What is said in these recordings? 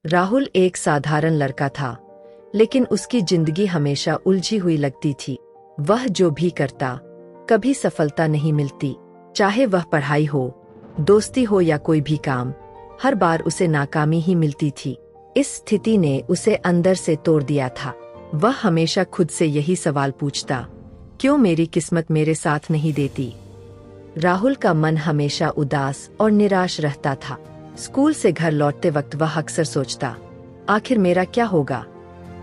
राहुल एक साधारण लड़का था, लेकिन उसकी जिंदगी हमेशा उलझी हुई लगती थी। वह जो भी करता, कभी सफलता नहीं मिलती। चाहे वह पढ़ाई हो, दोस्ती हो या कोई भी काम, हर बार उसे नाकामी ही मिलती थी। इस स्थिति ने उसे अंदर से तोड़ दिया था। वह हमेशा खुद से यही सवाल पूछता, क्यों मेरी किस्मत मेरे साथ नहीं देती। राहुल का मन हमेशा उदास और निराश रहता था। स्कूल से घर लौटते वक्त वह अक्सर सोचता, आखिर मेरा क्या होगा।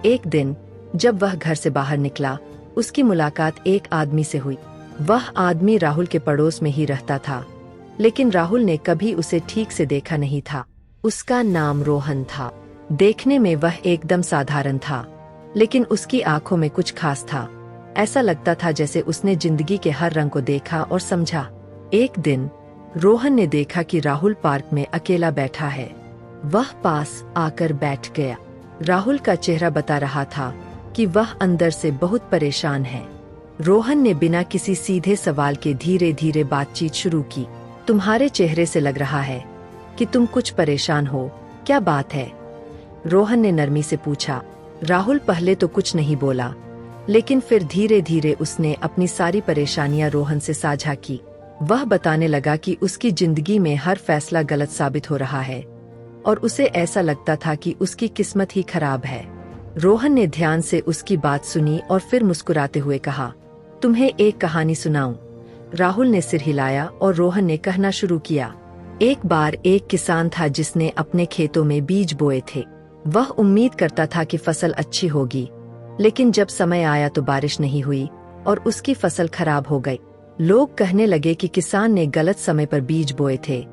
एक दिन जब वह घर से बाहर निकला, उसकी मुलाकात एक आदमी से हुई। वह आदमी राहुल के पड़ोस में ही रहता था, लेकिन राहुल ने कभी उसे ठीक से देखा नहीं था। उसका नाम रोहन था। देखने में वह एकदम साधारण था, लेकिन उसकी आंखों में कुछ खास था। ऐसा लगता था जैसे उसने जिंदगी के हर रंग को देखा और समझा। एक दिन रोहन ने देखा कि राहुल पार्क में अकेला बैठा है। वह पास आकर बैठ गया। राहुल का चेहरा बता रहा था कि वह अंदर से बहुत परेशान है। रोहन ने बिना किसी सीधे सवाल के धीरे धीरे बातचीत शुरू की। तुम्हारे चेहरे से लग रहा है कि तुम कुछ परेशान हो, क्या बात है? रोहन ने नरमी से पूछा। राहुल पहले तो कुछ नहीं बोला, लेकिन फिर धीरे धीरे उसने अपनी सारी परेशानियां रोहन से साझा की। वह बताने लगा कि उसकी जिंदगी में हर फैसला गलत साबित हो रहा है और उसे ऐसा लगता था कि उसकी किस्मत ही खराब है। रोहन ने ध्यान से उसकी बात सुनी और फिर मुस्कुराते हुए कहा, तुम्हें एक कहानी सुनाऊं? राहुल ने सिर हिलाया और रोहन ने कहना शुरू किया। एक बार एक किसान था जिसने अपने खेतों में बीज बोए थे। वह उम्मीद करता था कि फसल अच्छी होगी, लेकिन जब समय आया तो बारिश नहीं हुई और उसकी फसल खराब हो गई। लोग कहने लगे कि किसान ने गलत समय पर बीज बोए थे,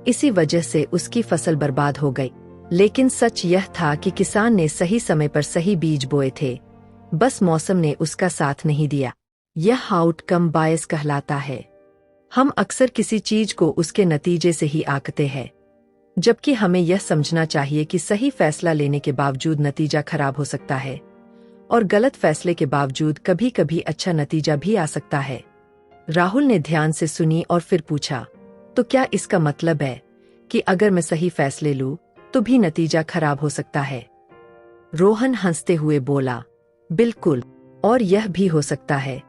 इसी वजह से उसकी फसल बर्बाद हो गई। लेकिन सच यह था कि किसान ने सही समय पर सही बीज बोए थे, बस मौसम ने उसका साथ नहीं दिया। यह आउटकम बायस कहलाता है। हम अक्सर किसी चीज को उसके नतीजे से ही आंकते हैं, जबकि हमें यह समझना चाहिए कि सही फैसला लेने के बावजूद नतीजा खराब हो सकता है और गलत फैसले के बावजूद कभी कभी अच्छा नतीजा भी आ सकता है। राहुल ने ध्यान से सुनी और फिर पूछा, तो क्या इसका मतलब है कि अगर मैं सही फैसले लूं तो भी नतीजा खराब हो सकता है? रोहन हंसते हुए बोला, बिल्कुल, और यह भी हो सकता है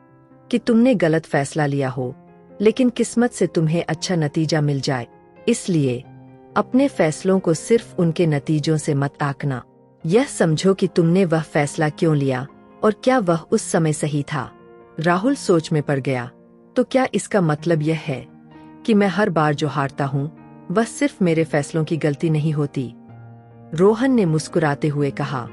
कि तुमने गलत फैसला लिया हो, लेकिन किस्मत से तुम्हें अच्छा नतीजा मिल जाए। इसलिए अपने फैसलों को सिर्फ उनके नतीजों से मत आंकना। यह समझो कि तुमने वह फैसला क्यों लिया और क्या वह उस समय सही था। राहुल सोच में पड़ गया। तो क्या इसका मतलब यह है कि मैं हर बार जो हारता हूँ वह सिर्फ मेरे फैसलों की गलती नहीं होती? रोहन ने मुस्कुराते हुए कहा,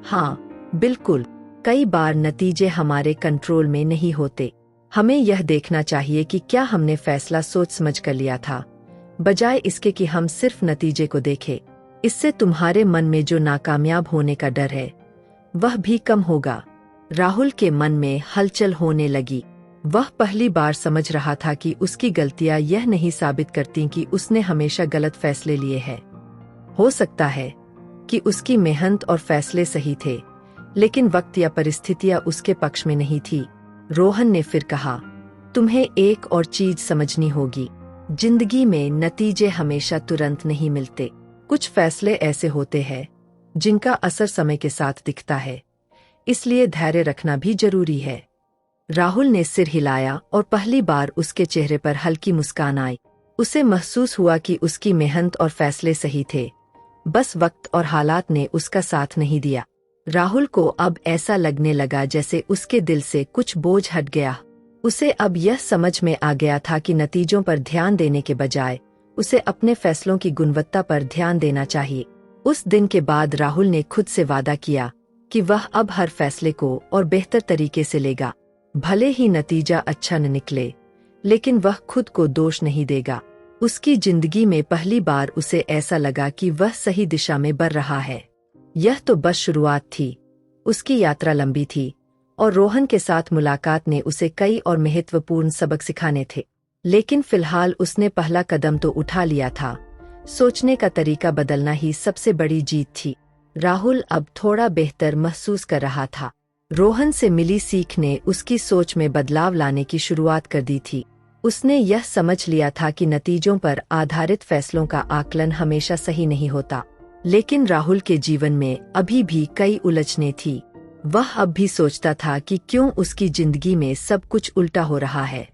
हाँ बिल्कुल, कई बार नतीजे हमारे कंट्रोल में नहीं होते। हमें यह देखना चाहिए कि क्या हमने फैसला सोच समझ कर लिया था, बजाय इसके कि हम सिर्फ नतीजे को देखें। इससे तुम्हारे मन में जो नाकामयाब होने का डर है वह भी कम होगा। राहुल के मन में हलचल होने लगी। वह पहली बार समझ रहा था कि उसकी गलतियां यह नहीं साबित करती कि उसने हमेशा गलत फैसले लिए हैं। हो सकता है कि उसकी मेहनत और फैसले सही थे, लेकिन वक्त या परिस्थितियां उसके पक्ष में नहीं थी। रोहन ने फिर कहा, तुम्हें एक और चीज समझनी होगी। जिंदगी में नतीजे हमेशा तुरंत नहीं मिलते। कुछ फैसले ऐसे होते हैं जिनका असर समय के साथ दिखता है, इसलिए धैर्य रखना भी जरूरी है। राहुल ने सिर हिलाया और पहली बार उसके चेहरे पर हल्की मुस्कान आई। उसे महसूस हुआ कि उसकी मेहनत और फैसले सही थे, बस वक्त और हालात ने उसका साथ नहीं दिया। राहुल को अब ऐसा लगने लगा जैसे उसके दिल से कुछ बोझ हट गया। उसे अब यह समझ में आ गया था कि नतीजों पर ध्यान देने के बजाय उसे अपने फैसलों की गुणवत्ता पर ध्यान देना चाहिए। उस दिन के बाद राहुल ने खुद से वादा किया कि वह अब हर फैसले को और बेहतर तरीके से लेगा। भले ही नतीजा अच्छा न निकले, लेकिन वह खुद को दोष नहीं देगा। उसकी जिंदगी में पहली बार उसे ऐसा लगा कि वह सही दिशा में बढ़ रहा है। यह तो बस शुरुआत थी। उसकी यात्रा लंबी थी और रोहन के साथ मुलाकात ने उसे कई और महत्वपूर्ण सबक सिखाने थे। लेकिन फिलहाल उसने पहला कदम तो उठा लिया था। सोचने का तरीका बदलना ही सबसे बड़ी जीत थी। राहुल अब थोड़ा बेहतर महसूस कर रहा था। रोहन से मिली सीख ने उसकी सोच में बदलाव लाने की शुरुआत कर दी थी। उसने यह समझ लिया था कि नतीजों पर आधारित फैसलों का आकलन हमेशा सही नहीं होता। लेकिन राहुल के जीवन में अभी भी कई उलझनें थी। वह अब भी सोचता था कि क्यों उसकी जिंदगी में सब कुछ उल्टा हो रहा है।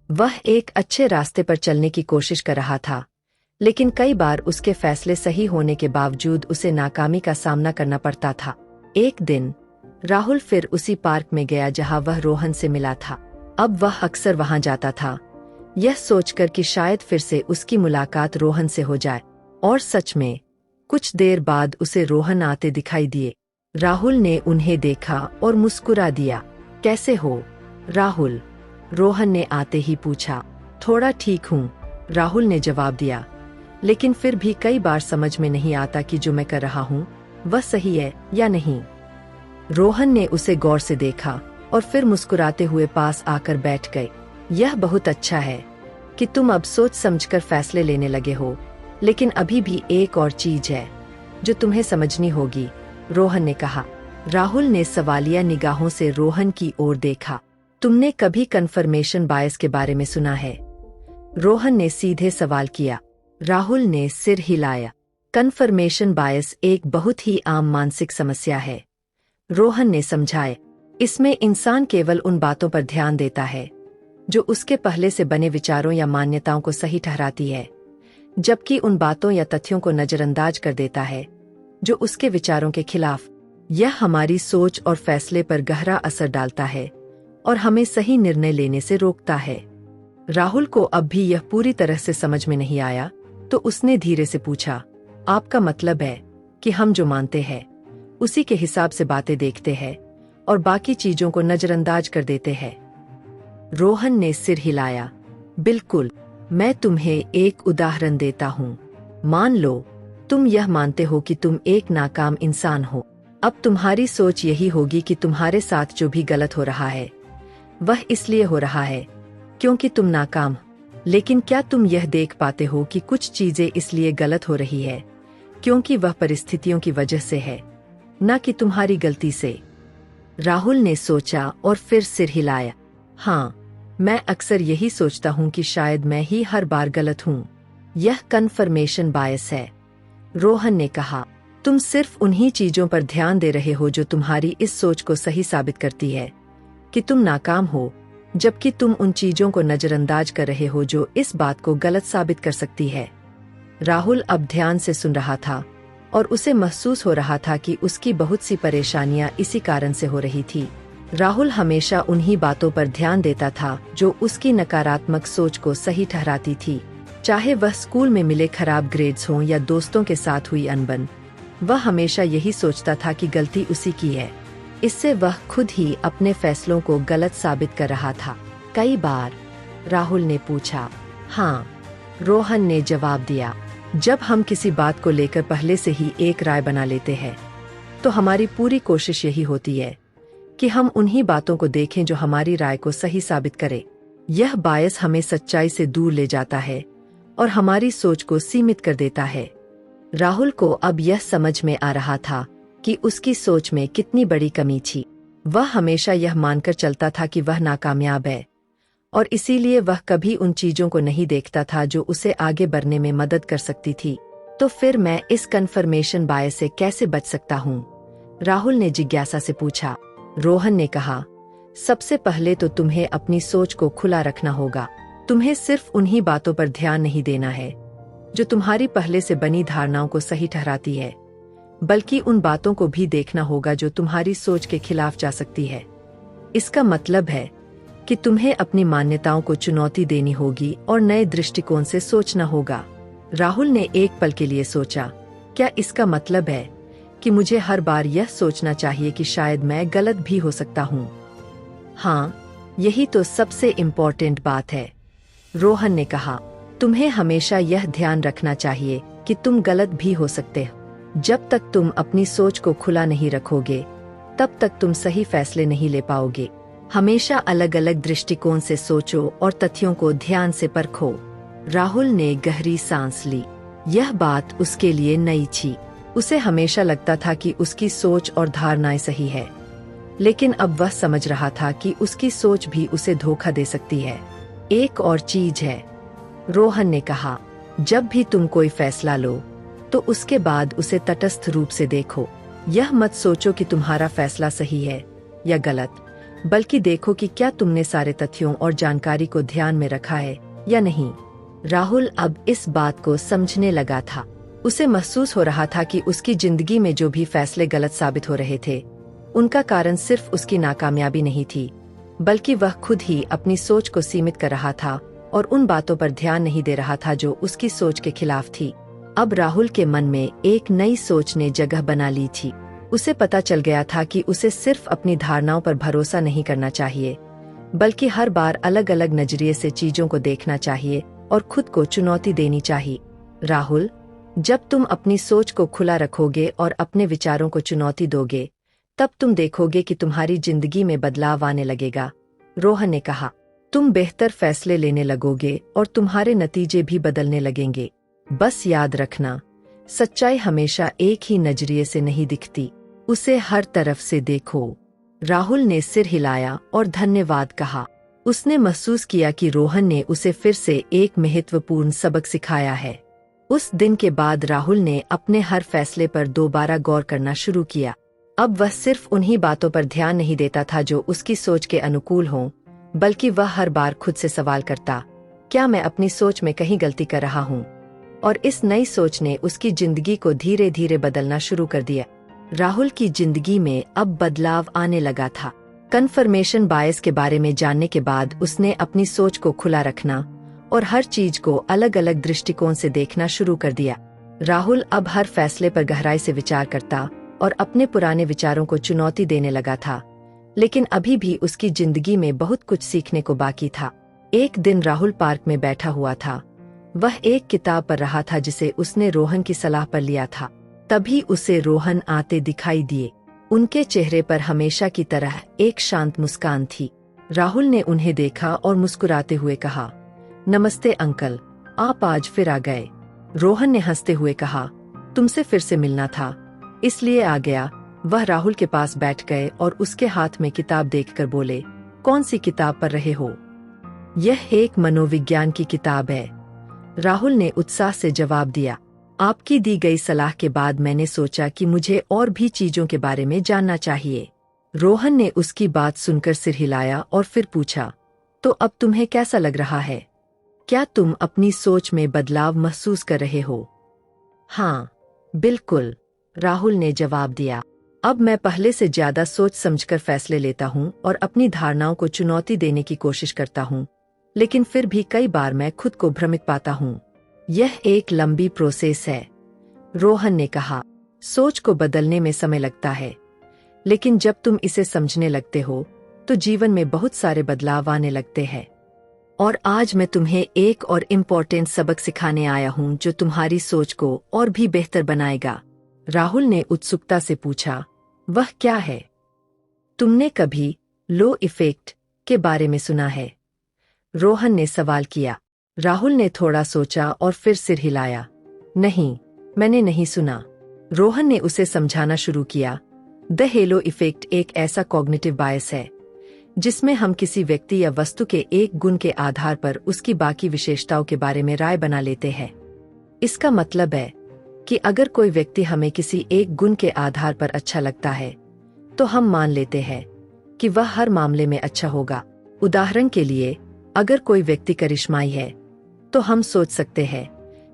वह एक अच्छे रास्ते पर चलने की कोशिश कर रहा था, लेकिन कई बार उसके फैसले सही होने के बावजूद उसे नाकामी का सामना करना पड़ता था। एक दिन राहुल फिर उसी पार्क में गया जहां वह रोहन से मिला था। अब वह अक्सर वहां जाता था, यह सोचकर कि शायद फिर से उसकी मुलाकात रोहन से हो जाए। और सच में कुछ देर बाद उसे रोहन आते दिखाई दिए। राहुल ने उन्हें देखा और मुस्कुरा दिया। कैसे हो राहुल? रोहन ने आते ही पूछा। थोड़ा ठीक हूँ, राहुल ने जवाब दिया, लेकिन फिर भी कई बार समझ में नहीं आता कि जो मैं कर रहा हूँ वह सही है या नहीं। रोहन ने उसे गौर से देखा और फिर मुस्कुराते हुए पास आकर बैठ गए। यह बहुत अच्छा है कि तुम अब सोच समझकर फैसले लेने लगे हो, लेकिन अभी भी एक और चीज है जो तुम्हें समझनी होगी, रोहन ने कहा। राहुल ने सवालिया निगाहों से रोहन की ओर देखा। तुमने कभी कन्फर्मेशन बायस के बारे में सुना है? रोहन ने सीधे सवाल किया। राहुल ने सिर हिलाया। कन्फर्मेशन बायस एक बहुत ही आम मानसिक समस्या है, रोहन ने समझाया। इसमें इंसान केवल उन बातों पर ध्यान देता है जो उसके पहले से बने विचारों या मान्यताओं को सही ठहराती है, जबकि उन बातों या तथ्यों को नजरअंदाज कर देता है जो उसके विचारों के खिलाफ। यह हमारी सोच और फैसले पर गहरा असर डालता है और हमें सही निर्णय लेने से रोकता है। राहुल को अब भी यह पूरी तरह से समझ में नहीं आया, तो उसने धीरे से पूछा, आपका मतलब है कि हम जो मानते हैं उसी के हिसाब से बातें देखते हैं और बाकी चीजों को नजरअंदाज कर देते हैं? रोहन ने सिर हिलाया। बिल्कुल, मैं तुम्हें एक उदाहरण देता हूँ। मान लो तुम यह मानते हो कि तुम एक नाकाम इंसान हो। अब तुम्हारी सोच यही होगी कि तुम्हारे साथ जो भी गलत हो रहा है वह इसलिए हो रहा है क्योंकि तुम नाकाम। लेकिन क्या तुम यह देख पाते हो कि कुछ चीजें इसलिए गलत हो रही है क्योंकि वह परिस्थितियों की वजह से है, न कि तुम्हारी गलती से? राहुल ने सोचा और फिर सिर हिलाया। हाँ, मैं अक्सर यही सोचता हूँ कि शायद मैं ही हर बार गलत हूँ। यह कन्फर्मेशन बायस है, रोहन ने कहा। तुम सिर्फ उन्हीं चीजों पर ध्यान दे रहे हो जो तुम्हारी इस सोच को सही साबित करती है कि तुम नाकाम हो, जबकि तुम उन चीजों को नजरअंदाज कर रहे हो जो इस बात को गलत साबित कर सकती है। राहुल अब ध्यान से सुन रहा था और उसे महसूस हो रहा था कि उसकी बहुत सी परेशानियां इसी कारण से हो रही थी। राहुल हमेशा उन्हीं बातों पर ध्यान देता था जो उसकी नकारात्मक सोच को सही ठहराती थी, चाहे वह स्कूल में मिले खराब ग्रेड्स हों या दोस्तों के साथ हुई अनबन। वह हमेशा यही सोचता था कि गलती उसी की है। इससे वह खुद ही अपने फैसलों को गलत साबित कर रहा था। कई बार? राहुल ने पूछा। हाँ, रोहन ने जवाब दिया। जब हम किसी बात को लेकर पहले से ही एक राय बना लेते हैं, तो हमारी पूरी कोशिश यही होती है कि हम उन्हीं बातों को देखें जो हमारी राय को सही साबित करे। यह बायस हमें सच्चाई से दूर ले जाता है और हमारी सोच को सीमित कर देता है। राहुल को अब यह समझ में आ रहा था कि उसकी सोच में कितनी बड़ी कमी थी। वह हमेशा यह मानकर चलता था कि वह नाकामयाब है और इसीलिए वह कभी उन चीजों को नहीं देखता था जो उसे आगे बढ़ने में मदद कर सकती थी। तो फिर मैं इस कन्फर्मेशन बायस से कैसे बच सकता हूँ? राहुल ने जिज्ञासा से पूछा। रोहन ने कहा, सबसे पहले तो तुम्हें अपनी सोच को खुला रखना होगा। तुम्हें सिर्फ उन्हीं बातों पर ध्यान नहीं देना है जो तुम्हारी पहले से बनी धारणाओं को सही ठहराती है, बल्कि उन बातों को भी देखना होगा जो तुम्हारी सोच के खिलाफ जा सकती है। इसका मतलब है कि तुम्हें अपनी मान्यताओं को चुनौती देनी होगी और नए दृष्टिकोण से सोचना होगा। राहुल ने एक पल के लिए सोचा, क्या इसका मतलब है कि मुझे हर बार यह सोचना चाहिए कि शायद मैं गलत भी हो सकता हूँ? हाँ, यही तो सबसे इम्पोर्टेंट बात है, रोहन ने कहा। तुम्हें हमेशा यह ध्यान रखना चाहिए कि तुम गलत भी हो सकते हो। जब तक तुम अपनी सोच को खुला नहीं रखोगे, तब तक तुम सही फैसले नहीं ले पाओगे। हमेशा अलग अलग दृष्टिकोण से सोचो और तथ्यों को ध्यान से परखो। राहुल ने गहरी सांस ली। यह बात उसके लिए नई थी। उसे हमेशा लगता था कि उसकी सोच और धारणाएं सही है, लेकिन अब वह समझ रहा था कि उसकी सोच भी उसे धोखा दे सकती है। एक और चीज है, रोहन ने कहा, जब भी तुम कोई फैसला लो तो उसके बाद उसे तटस्थ रूप से देखो। यह मत सोचो कि तुम्हारा फैसला सही है या गलत, बल्कि देखो कि क्या तुमने सारे तथ्यों और जानकारी को ध्यान में रखा है या नहीं। राहुल अब इस बात को समझने लगा था। उसे महसूस हो रहा था कि उसकी जिंदगी में जो भी फैसले गलत साबित हो रहे थे, उनका कारण सिर्फ उसकी नाकामयाबी नहीं थी, बल्कि वह खुद ही अपनी सोच को सीमित कर रहा था और उन बातों पर ध्यान नहीं दे रहा था जो उसकी सोच के खिलाफ थी। अब राहुल के मन में एक नई सोच ने जगह बना ली थी। उसे पता चल गया था कि उसे सिर्फ अपनी धारणाओं पर भरोसा नहीं करना चाहिए, बल्कि हर बार अलग अलग नजरिए से चीजों को देखना चाहिए और खुद को चुनौती देनी चाहिए। राहुल, जब तुम अपनी सोच को खुला रखोगे और अपने विचारों को चुनौती दोगे, तब तुम देखोगे कि तुम्हारी जिंदगी में बदलाव आने लगेगा, रोहन ने कहा। तुम बेहतर फैसले लेने लगोगे और तुम्हारे नतीजे भी बदलने लगेंगे। बस याद रखना, सच्चाई हमेशा एक ही नजरिए से नहीं दिखती, उसे हर तरफ से देखो। राहुल ने सिर हिलाया और धन्यवाद कहा। उसने महसूस किया कि रोहन ने उसे फिर से एक महत्वपूर्ण सबक सिखाया है। उस दिन के बाद राहुल ने अपने हर फैसले पर दोबारा गौर करना शुरू किया। अब वह सिर्फ उन्हीं बातों पर ध्यान नहीं देता था जो उसकी सोच के अनुकूल हों, बल्कि वह हर बार खुद से सवाल करता, क्या मैं अपनी सोच में कहीं गलती कर रहा हूँ? और इस नई सोच ने उसकी जिंदगी को धीरे धीरे बदलना शुरू कर दिया। राहुल की जिंदगी में अब बदलाव आने लगा था। कन्फर्मेशन बायस के बारे में जानने के बाद उसने अपनी सोच को खुला रखना और हर चीज को अलग अलग दृष्टिकोण से देखना शुरू कर दिया। राहुल अब हर फैसले पर गहराई से विचार करता और अपने पुराने विचारों को चुनौती देने लगा था, लेकिन अभी भी उसकी जिंदगी में बहुत कुछ सीखने को बाकी था। एक दिन राहुल पार्क में बैठा हुआ था। वह एक किताब पढ़ रहा था जिसे उसने रोहन की सलाह पर लिया था। तभी उसे रोहन आते दिखाई दिए। उनके चेहरे पर हमेशा की तरह एक शांत मुस्कान थी। राहुल ने उन्हें देखा और मुस्कुराते हुए कहा, नमस्ते अंकल, आप आज फिर आ गए। रोहन ने हंसते हुए कहा, तुमसे फिर से मिलना था, इसलिए आ गया। वह राहुल के पास बैठ गए और उसके हाथ में किताब देखकर बोले, कौन सी किताब पढ़ रहे हो? यह एक मनोविज्ञान की किताब है, राहुल ने उत्साह से जवाब दिया। आपकी दी गई सलाह के बाद मैंने सोचा कि मुझे और भी चीजों के बारे में जानना चाहिए। रोहन ने उसकी बात सुनकर सिर हिलाया और फिर पूछा, तो अब तुम्हें कैसा लग रहा है? क्या तुम अपनी सोच में बदलाव महसूस कर रहे हो? हाँ, बिल्कुल, राहुल ने जवाब दिया। अब मैं पहले से ज्यादा सोच समझकर फैसले लेता हूँ और अपनी धारणाओं को चुनौती देने की कोशिश करता हूँ, लेकिन फिर भी कई बार मैं खुद को भ्रमित पाता हूँ। यह एक लंबी प्रोसेस है, रोहन ने कहा। सोच को बदलने में समय लगता है, लेकिन जब तुम इसे समझने लगते हो तो जीवन में बहुत सारे बदलाव आने लगते हैं। और आज मैं तुम्हें एक और इम्पोर्टेंट सबक सिखाने आया हूँ जो तुम्हारी सोच को और भी बेहतर बनाएगा। राहुल ने उत्सुकता से पूछा, वह क्या है? तुमने कभी लो इफेक्ट के बारे में सुना है? रोहन ने सवाल किया। राहुल ने थोड़ा सोचा और फिर सिर हिलाया। नहीं, मैंने नहीं सुना। रोहन ने उसे समझाना शुरू किया। द हेलो इफेक्ट एक ऐसा कॉग्निटिव बायस है जिसमें हम किसी व्यक्ति या वस्तु के एक गुण के आधार पर उसकी बाकी विशेषताओं के बारे में राय बना लेते हैं। इसका मतलब है कि अगर कोई व्यक्ति हमें किसी एक गुण के आधार पर अच्छा लगता है, तो हम मान लेते हैं कि वह हर मामले में अच्छा होगा। उदाहरण के लिए, अगर कोई व्यक्ति करिश्माई है, तो हम सोच सकते हैं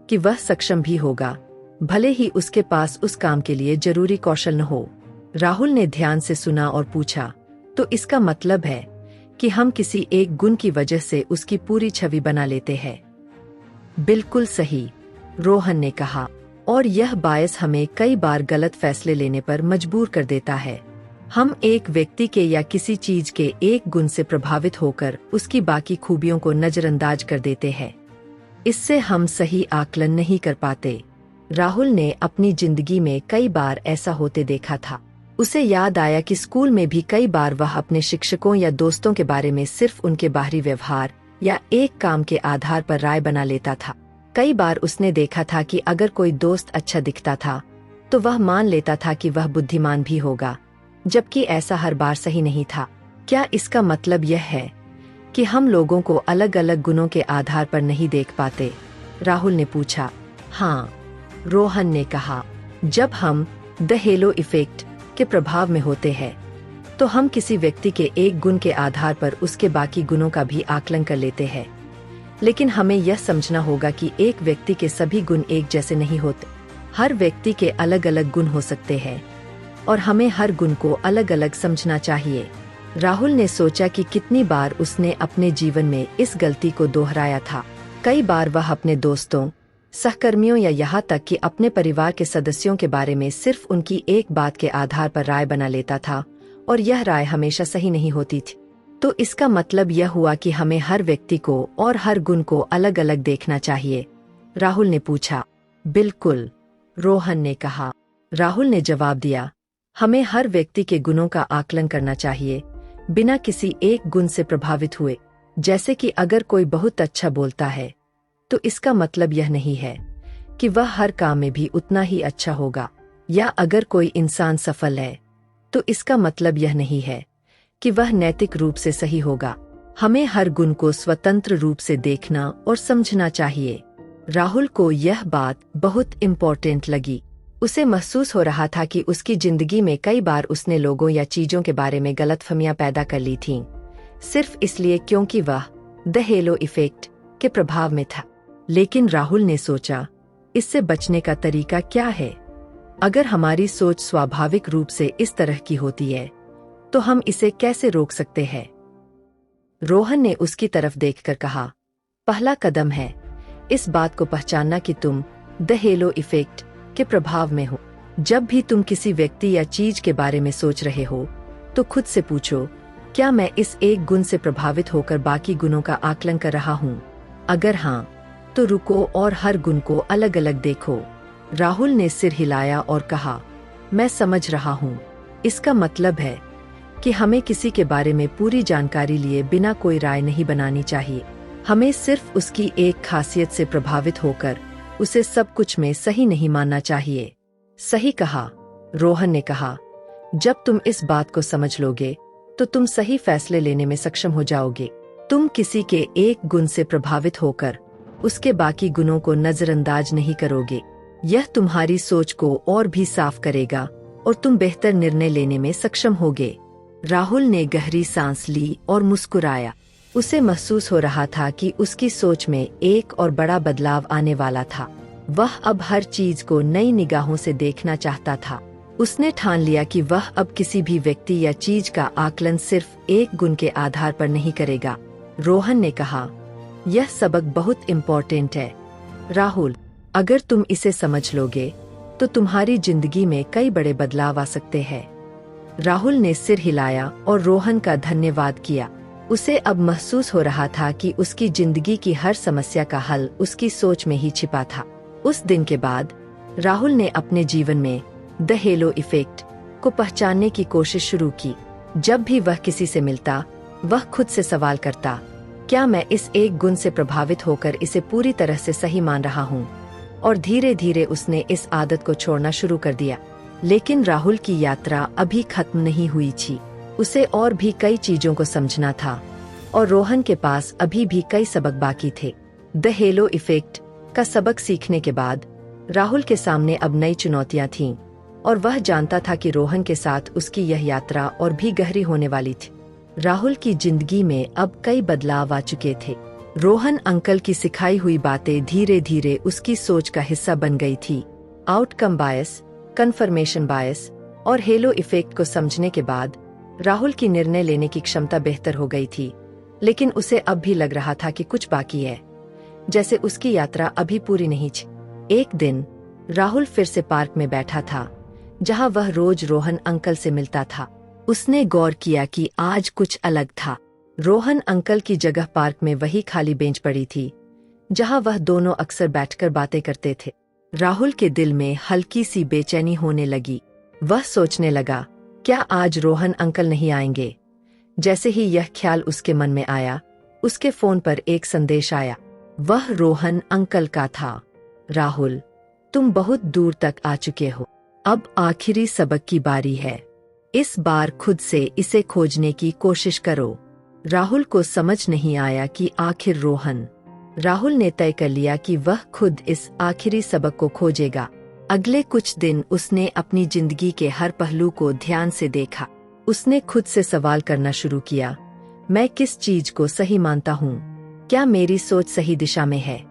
कि वह सक्षम भी होगा, भले ही उसके पास उस काम के लिए जरूरी कौशल न हो। राहुल ने ध्यान से सुना और पूछा, तो इसका मतलब है कि हम किसी एक गुण की वजह से उसकी पूरी छवि बना लेते हैं? बिल्कुल सही, रोहन ने कहा। और यह बायस हमें कई बार गलत फैसले लेने पर मजबूर कर देता है। हम एक व्यक्ति के या किसी चीज के एक गुण से प्रभावित होकर उसकी बाकी खूबियों को नजरअंदाज कर देते हैं। इससे हम सही आकलन नहीं कर पाते। राहुल ने अपनी जिंदगी में कई बार ऐसा होते देखा था। उसे याद आया कि स्कूल में भी कई बार वह अपने शिक्षकों या दोस्तों के बारे में सिर्फ उनके बाहरी व्यवहार या एक काम के आधार पर राय बना लेता था। कई बार उसने देखा था कि अगर कोई दोस्त अच्छा दिखता था तो वह मान लेता था कि वह बुद्धिमान भी होगा, जबकि ऐसा हर बार सही नहीं था। क्या इसका मतलब यह है कि हम लोगों को अलग अलग गुणों के आधार पर नहीं देख पाते? राहुल ने पूछा। हाँ, रोहन ने कहा, जब हम द हेलो इफेक्ट के प्रभाव में होते हैं तो हम किसी व्यक्ति के एक गुण के आधार पर उसके बाकी गुणों का भी आकलन कर लेते हैं। लेकिन हमें यह समझना होगा कि एक व्यक्ति के सभी गुण एक जैसे नहीं होते। हर व्यक्ति के अलग अलग गुण हो सकते हैं और हमें हर गुण को अलग अलग समझना चाहिए। राहुल ने सोचा कि कितनी बार उसने अपने जीवन में इस गलती को दोहराया था। कई बार वह अपने दोस्तों, सहकर्मियों या यहाँ तक कि अपने परिवार के सदस्यों के बारे में सिर्फ उनकी एक बात के आधार पर राय बना लेता था और यह राय हमेशा सही नहीं होती थी। तो इसका मतलब यह हुआ कि हमें हर व्यक्ति को और हर गुण को अलग अलग देखना चाहिए। राहुल ने पूछा। बिल्कुल, रोहन ने कहा। राहुल ने जवाब दिया, हमें हर व्यक्ति के गुणों का आकलन करना चाहिए बिना किसी एक गुण से प्रभावित हुए। जैसे कि अगर कोई बहुत अच्छा बोलता है तो इसका मतलब यह नहीं है कि वह हर काम में भी उतना ही अच्छा होगा, या अगर कोई इंसान सफल है तो इसका मतलब यह नहीं है कि वह नैतिक रूप से सही होगा। हमें हर गुण को स्वतंत्र रूप से देखना और समझना चाहिए। राहुल को यह बात बहुत इम्पोर्टेंट लगी। उसे महसूस हो रहा था कि उसकी जिंदगी में कई बार उसने लोगों या चीजों के बारे में गलतफहमियां पैदा कर ली थीं, सिर्फ इसलिए क्योंकि वह द हेलो इफेक्ट के प्रभाव में था। लेकिन राहुल ने सोचा, इससे बचने का तरीका क्या है? अगर हमारी सोच स्वाभाविक रूप से इस तरह की होती है तो हम इसे कैसे रोक सकते हैं? रोहन ने उसकी तरफ देखकर कहा, पहला कदम है इस बात को पहचानना कि तुम द हेलो इफेक्ट के प्रभाव में हो। जब भी तुम किसी व्यक्ति या चीज के बारे में सोच रहे हो तो खुद से पूछो, क्या मैं इस एक गुण से प्रभावित होकर बाकी गुणों का आकलन कर रहा हूँ? अगर हाँ, तो रुको और हर गुण को अलग अलग देखो। राहुल ने सिर हिलाया और कहा, मैं समझ रहा हूँ। इसका मतलब है कि हमें किसी के बारे में पूरी जानकारी लिए बिना कोई राय नहीं बनानी चाहिए। हमें सिर्फ उसकी एक खासियत से प्रभावित होकर उसे सब कुछ में सही नहीं मानना चाहिए। सही कहा, रोहन ने कहा। जब तुम इस बात को समझ लोगे तो तुम सही फैसले लेने में सक्षम हो जाओगे। तुम किसी के एक गुण से प्रभावित होकर उसके बाकी गुणों को नजरअंदाज नहीं करोगे। यह तुम्हारी सोच को और भी साफ करेगा और तुम बेहतर निर्णय लेने में सक्षम होगे। राहुल ने गहरी सांस ली और मुस्कुराया। उसे महसूस हो रहा था कि उसकी सोच में एक और बड़ा बदलाव आने वाला था। वह अब हर चीज को नई निगाहों से देखना चाहता था। उसने ठान लिया कि वह अब किसी भी व्यक्ति या चीज का आकलन सिर्फ एक गुण के आधार पर नहीं करेगा। रोहन ने कहा, यह सबक बहुत इम्पोर्टेंट है राहुल। अगर तुम इसे समझ लोगे तो तुम्हारी जिंदगी में कई बड़े बदलाव आ सकते हैं। राहुल ने सिर हिलाया और रोहन का धन्यवाद किया। उसे अब महसूस हो रहा था कि उसकी जिंदगी की हर समस्या का हल उसकी सोच में ही छिपा था। उस दिन के बाद राहुल ने अपने जीवन में द हेलो इफेक्ट को पहचानने की कोशिश शुरू की। जब भी वह किसी से मिलता, वह खुद से सवाल करता, क्या मैं इस एक गुण से प्रभावित होकर इसे पूरी तरह से सही मान रहा हूँ? और धीरे धीरे उसने इस आदत को छोड़ना शुरू कर दिया। लेकिन राहुल की यात्रा अभी खत्म नहीं हुई थी। उसे और भी कई चीजों को समझना था और रोहन के पास अभी भी कई सबक बाकी थे। द हेलो इफेक्ट का सबक सीखने के बाद राहुल के सामने अब नई चुनौतियां थीं और वह जानता था कि रोहन के साथ उसकी यह यात्रा और भी गहरी होने वाली थी। राहुल की जिंदगी में अब कई बदलाव आ चुके थे। रोहन अंकल की सिखाई हुई बातें धीरे धीरे उसकी सोच का हिस्सा बन गई थी। आउटकम बायस, कन्फर्मेशन बायस और हेलो इफेक्ट को समझने के बाद राहुल की निर्णय लेने की क्षमता बेहतर हो गई थी। लेकिन उसे अब भी लग रहा था कि कुछ बाकी है, जैसे उसकी यात्रा अभी पूरी नहीं थी। एक दिन राहुल फिर से पार्क में बैठा था, जहां वह रोज रोहन अंकल से मिलता था। उसने गौर किया कि आज कुछ अलग था। रोहन अंकल की जगह पार्क में वही खाली बेंच पड़ी थी, जहां वह दोनों अक्सर बैठकर बातें करते थे। राहुल के दिल में हल्की सी बेचैनी होने लगी। वह सोचने लगा, क्या आज रोहन अंकल नहीं आएंगे? जैसे ही यह ख्याल उसके मन में आया, उसके फोन पर एक संदेश आया। वह रोहन अंकल का था। राहुल, तुम बहुत दूर तक आ चुके हो। अब आखिरी सबक की बारी है। इस बार खुद से इसे खोजने की कोशिश करो। राहुल को समझ नहीं आया कि आखिर रोहन राहुल ने तय कर लिया कि वह खुद इस आखिरी सबक को खोजेगा। अगले कुछ दिन उसने अपनी जिंदगी के हर पहलू को ध्यान से देखा। उसने खुद से सवाल करना शुरू किया, मैं किस चीज को सही मानता हूँ? क्या मेरी सोच सही दिशा में है?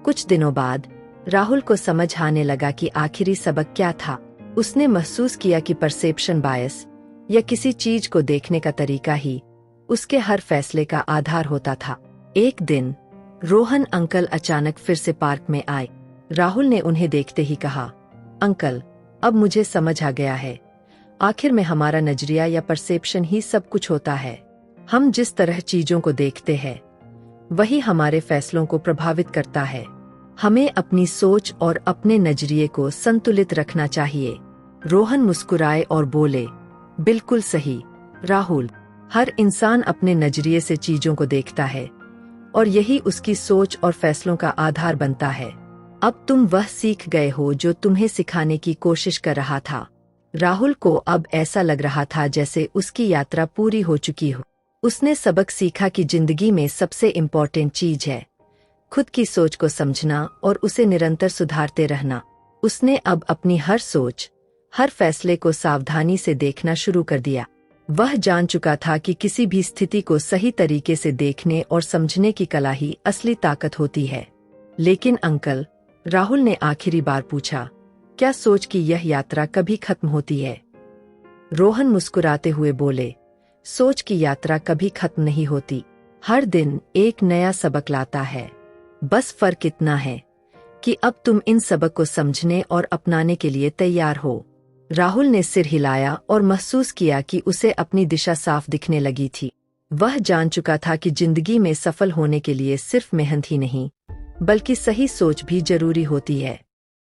कुछ दिनों बाद राहुल को समझ आने लगा कि आखिरी सबक क्या था। उसने महसूस किया कि परसेप्शन बायस या किसी चीज को देखने का तरीका ही उसके हर फैसले का आधार होता था। एक दिन रोहन अंकल अचानक फिर से पार्क में आए। राहुल ने उन्हें देखते ही कहा, अंकल, अब मुझे समझ आ गया है। आखिर में हमारा नजरिया या परसेप्शन ही सब कुछ होता है। हम जिस तरह चीजों को देखते हैं वही हमारे फैसलों को प्रभावित करता है। हमें अपनी सोच और अपने नजरिए को संतुलित रखना चाहिए। रोहन मुस्कुराए और बोले, बिल्कुल सही राहुल, हर इंसान अपने नजरिए से चीजों को देखता है और यही उसकी सोच और फैसलों का आधार बनता है। अब तुम वह सीख गए हो जो तुम्हें सिखाने की कोशिश कर रहा था। राहुल को अब ऐसा लग रहा था जैसे उसकी यात्रा पूरी हो चुकी हो। उसने सबक सीखा कि जिंदगी में सबसे इम्पोर्टेंट चीज है खुद की सोच को समझना और उसे निरंतर सुधारते रहना। उसने अब अपनी हर सोच, हर फैसले को सावधानी से देखना शुरू कर दिया। वह जान चुका था कि किसी भी स्थिति को सही तरीके से देखने और समझने की कला ही असली ताकत होती है। लेकिन अंकल, राहुल ने आखिरी बार पूछा, क्या सोच की यह यात्रा कभी खत्म होती है? रोहन मुस्कुराते हुए बोले, सोच की यात्रा कभी खत्म नहीं होती। हर दिन एक नया सबक लाता है। बस फर्क इतना है कि अब तुम इन सबक को समझने और अपनाने के लिए तैयार हो। राहुल ने सिर हिलाया और महसूस किया कि उसे अपनी दिशा साफ दिखने लगी थी। वह जान चुका था कि जिंदगी में सफल होने के लिए सिर्फ मेहनत ही नहीं, बल्कि सही सोच भी जरूरी होती है।